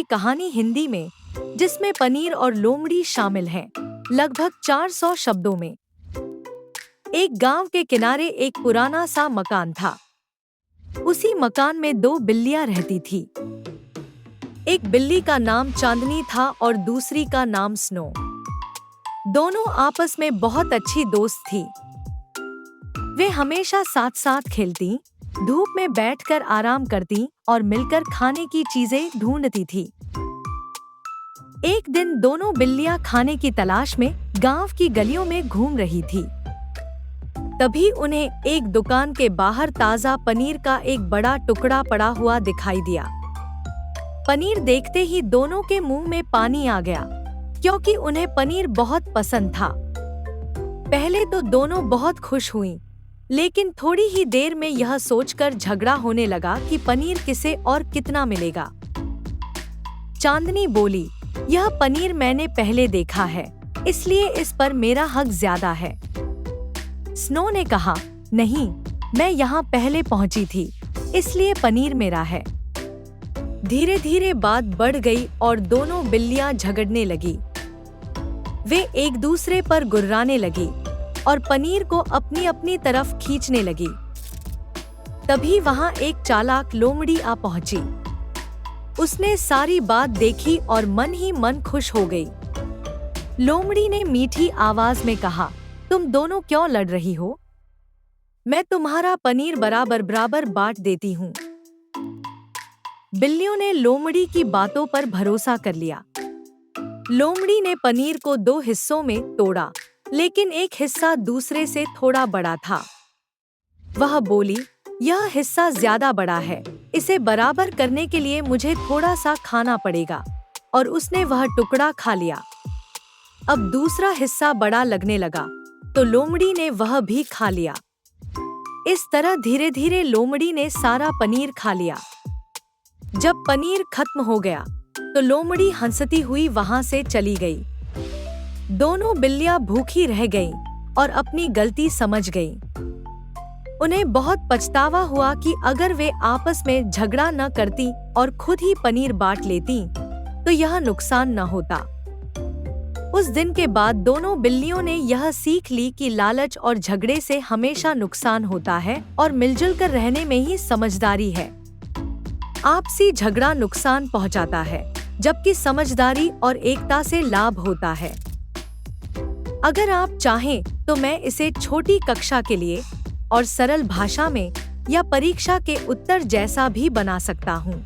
की कहानी हिंदी में, जिसमें पनीर और लोमड़ी शामिल हैं, लगभग 400 शब्दों में। एक गांव के किनारे एक पुराना सा मकान था। उसी मकान में 2 बिल्लियां रहती थी। एक बिल्ली का नाम चांदनी था और दूसरी का नाम स्नो। दोनों आपस में बहुत अच्छी दोस्त थी। वे हमेशा साथ साथ खेलती, धूप में बैठकर आराम करती और मिलकर खाने की चीजें ढूंढती थी। एक दिन दोनों बिल्लियां खाने की तलाश में गांव की गलियों में घूम रही थी। तभी उन्हें एक दुकान के बाहर ताजा पनीर का एक बड़ा टुकड़ा पड़ा हुआ दिखाई दिया। पनीर देखते ही दोनों के मुंह में पानी आ गया, क्योंकि उन्हें पनीर बहुत पसंद था। पहले तो दोनों बहुत खुश हुईं, लेकिन थोड़ी ही देर में यह सोचकर झगड़ा होने लगा कि पनीर किसे और कितना मिलेगा। चांदनी बोली, यह पनीर मैंने पहले देखा है, इसलिए इस पर मेरा हक ज्यादा है। स्नो ने कहा, नहीं, मैं यहाँ पहले पहुँची थी, इसलिए पनीर मेरा है। धीरे धीरे बात बढ़ गई और दोनों बिल्लियां झगड़ने लगी। वे एक दूसरे पर गुर्राने लगी और पनीर को अपनी अपनी तरफ खींचने लगी। तभी वहां एक चालाक लोमड़ी आ पहुंची। उसने सारी बात देखी और मन ही मन खुश हो गई। लोमड़ी ने मीठी आवाज में कहा, तुम दोनों क्यों लड़ रही हो? मैं तुम्हारा पनीर बराबर बराबर बांट देती हूँ। बिल्लियों ने लोमड़ी की बातों पर भरोसा कर लिया। लोमड़ी ने पनीर को 2 हिस्सों में तोड़ा, लेकिन एक हिस्सा दूसरे से थोड़ा बड़ा था। वह बोली, यह हिस्सा ज्यादा बड़ा है, इसे बराबर करने के लिए मुझे थोड़ा सा खाना पड़ेगा। और उसने वह टुकड़ा खा लिया। अब दूसरा हिस्सा बड़ा लगने लगा, तो लोमड़ी ने वह भी खा लिया। इस तरह धीरे धीरे लोमड़ी ने सारा पनीर खा लिया। जब पनीर खत्म हो गया, तो लोमड़ी हंसती हुई वहां से चली गई। दोनों बिल्लियां भूखी रह गईं और अपनी गलती समझ गईं। उन्हें बहुत पछतावा हुआ कि अगर वे आपस में झगड़ा न करती और खुद ही पनीर बांट लेती, तो यह नुकसान न होता। उस दिन के बाद दोनों बिल्लियों ने यह सीख ली कि लालच और झगड़े से हमेशा नुकसान होता है और मिलजुल कर रहने में ही समझदारी है। आपसी झगड़ा नुकसान पहुंचाता है, जबकि समझदारी और एकता से लाभ होता है। अगर आप चाहें तो मैं इसे छोटी कक्षा के लिए और सरल भाषा में या परीक्षा के उत्तर जैसा भी बना सकता हूँ।